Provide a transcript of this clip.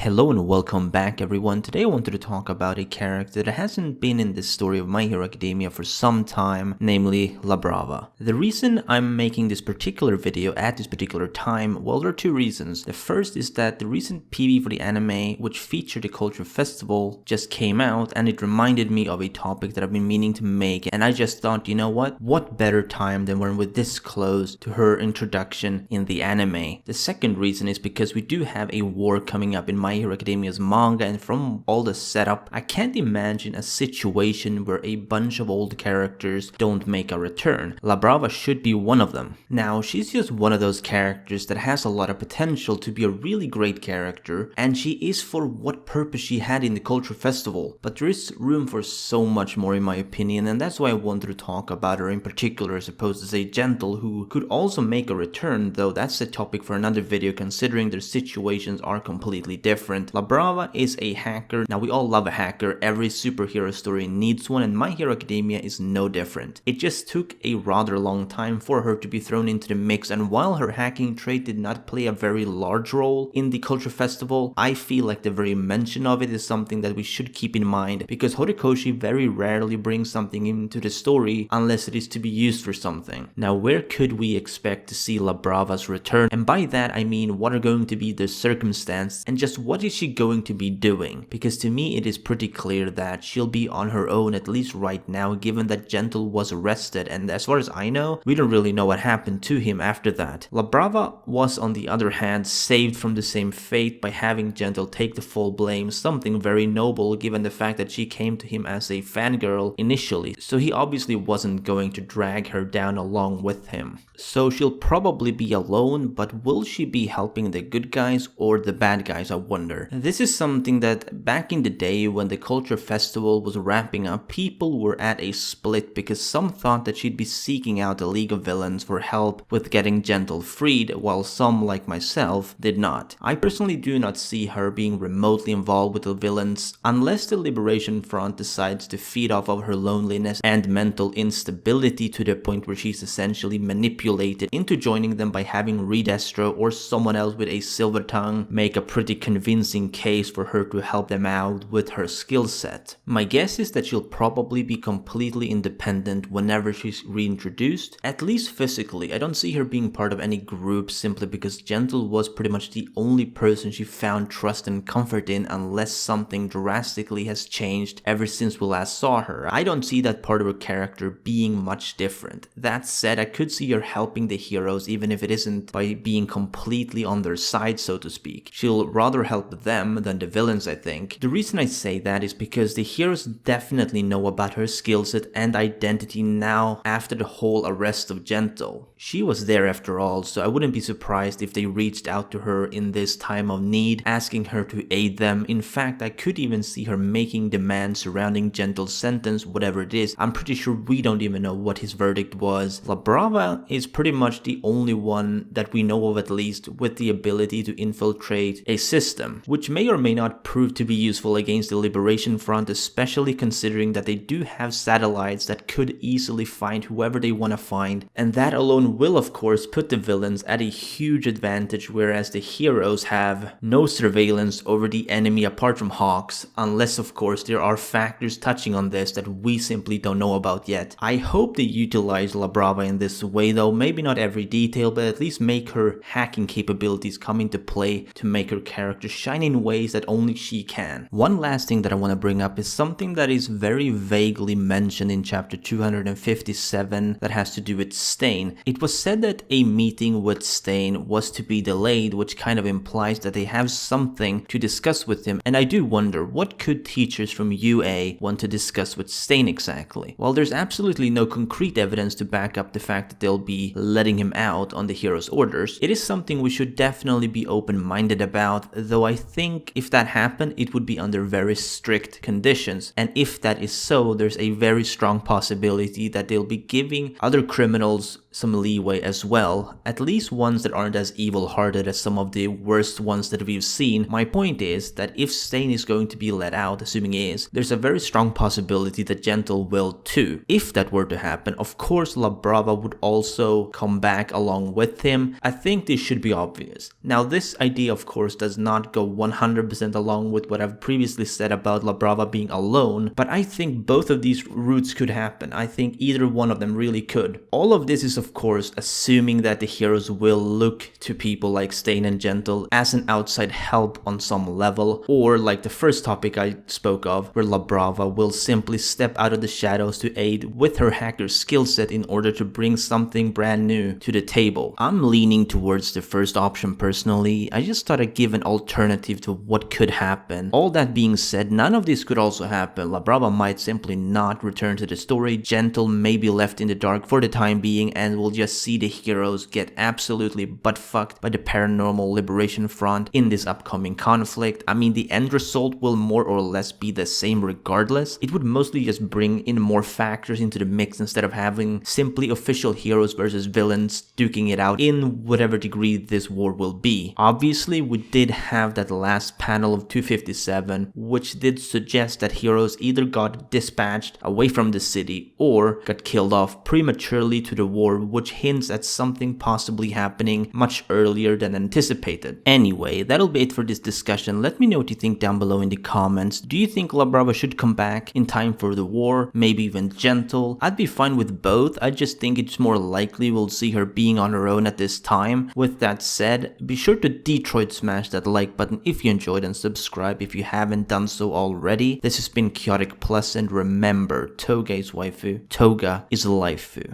Hello and welcome back everyone. Today I wanted to talk about a character that hasn't been in the story of My Hero Academia for some time, namely La Brava. The reason I'm making this particular video at this particular time, well, there are two reasons. The first is that the recent PV for the anime, which featured the Culture Festival, just came out and it reminded me of a topic that I've been meaning to make, and I just thought, you know what better time than when we're this close to her introduction in the anime. The second reason is because we do have a war coming up in My Hero Academia's manga, and from all the setup, I can't imagine a situation where a bunch of old characters don't make a return. La Brava should be one of them. Now, she's just one of those characters that has a lot of potential to be a really great character, and she is for what purpose she had in the Culture Festival, but there is room for so much more in my opinion, and that's why I wanted to talk about her in particular as opposed to say Gentle, who could also make a return, though that's a topic for another video considering their situations are completely different. La Brava is a hacker. Now, we all love a hacker. Every superhero story needs one, and My Hero Academia is no different. It just took a rather long time for her to be thrown into the mix, and while her hacking trait did not play a very large role in the Culture Festival, I feel like the very mention of it is something that we should keep in mind, because Horikoshi very rarely brings something into the story unless it is to be used for something. Now, where could we expect to see La Brava's return? And by that I mean, what are going to be the circumstances, and just what is she going to be doing? Because to me it is pretty clear that she'll be on her own, at least right now, given that Gentle was arrested, and as far as I know, we don't really know what happened to him after that. La Brava was, on the other hand, saved from the same fate by having Gentle take the full blame, something very noble given the fact that she came to him as a fangirl initially, so he obviously wasn't going to drag her down along with him. So she'll probably be alone, but will she be helping the good guys or the bad guys, I wonder? This is something that back in the day when the Culture Festival was wrapping up, people were at a split because some thought that she'd be seeking out a League of Villains for help with getting Gentle freed, while some, like myself, did not. I personally do not see her being remotely involved with the villains unless the Liberation Front decides to feed off of her loneliness and mental instability to the point where she's essentially manipulated into joining them by having Redestro or someone else with a silver tongue make a pretty convincing case for her to help them out with her skill set. My guess is that she'll probably be completely independent whenever she's reintroduced, at least physically. I don't see her being part of any group simply because Gentle was pretty much the only person she found trust and comfort in, unless something drastically has changed ever since we last saw her. I don't see that part of her character being much different. That said, I could see her helping the heroes even if it isn't by being completely on their side, so to speak. She'll rather help them than the villains, I think. The reason I say that is because the heroes definitely know about her skill set and identity now after the whole arrest of Gentle. She was there after all, so I wouldn't be surprised if they reached out to her in this time of need, asking her to aid them. In fact, I could even see her making demands surrounding Gentle's sentence, whatever it is. I'm pretty sure we don't even know what his verdict was. La Brava is pretty much the only one that we know of, at least, with the ability to infiltrate a system, which may or may not prove to be useful against the Liberation Front, especially considering that they do have satellites that could easily find whoever they want to find, and that alone will of course put the villains at a huge advantage, whereas the heroes have no surveillance over the enemy apart from Hawks, unless of course there are factors touching on this that we simply don't know about yet. I hope they utilize La Brava in this way though, maybe not every detail, but at least make her hacking capabilities come into play to make her character shine in ways that only she can. One last thing that I want to bring up is something that is very vaguely mentioned in chapter 257 that has to do with Stain. It was said that a meeting with Stain was to be delayed, which kind of implies that they have something to discuss with him, and I do wonder, what could teachers from UA want to discuss with Stain exactly? While there's absolutely no concrete evidence to back up the fact that they'll be letting him out on the hero's orders, it is something we should definitely be open-minded about, though I think if that happened, it would be under very strict conditions, and if that is so, there's a very strong possibility that they'll be giving other criminals some leeway as well, at least ones that aren't as evil-hearted as some of the worst ones that we've seen. My point is that if Stain is going to be let out, assuming he is, there's a very strong possibility that Gentle will too. If that were to happen, of course La Brava would also come back along with him. I think this should be obvious. Now this idea of course does not go 100% along with what I've previously said about La Brava being alone, but I think both of these routes could happen. I think either one of them really could. All of this is of course assuming that the heroes will look to people like Stain and Gentle as an outside help on some level, or like the first topic I spoke of, where La Brava will simply step out of the shadows to aid with her hacker skill set in order to bring something brand new to the table. I'm leaning towards the first option personally. I just thought I'd give an alternative to what could happen. All that being said, none of this could also happen. La Brava might simply not return to the story. Gentle may be left in the dark for the time being, and we'll just see the heroes get absolutely butt-fucked by the Paranormal Liberation Front in this upcoming conflict. I mean, the end result will more or less be the same regardless. It would mostly just bring in more factors into the mix instead of having simply official heroes versus villains duking it out in whatever degree this war will be. Obviously, we did have that last panel of 257, which did suggest that heroes either got dispatched away from the city or got killed off prematurely to the war, which hints at something possibly happening much earlier than anticipated. Anyway, that'll be it for this discussion. Let me know what you think down below in the comments. Do you think La Brava should come back in time for the war? Maybe even Gentle? I'd be fine with both. I just think it's more likely we'll see her being on her own at this time. With that said, be sure to Detroit smash that like button if you enjoyed and subscribe if you haven't done so already. This has been Chaotic Plus, and remember, Toga is waifu, Toga is lifu.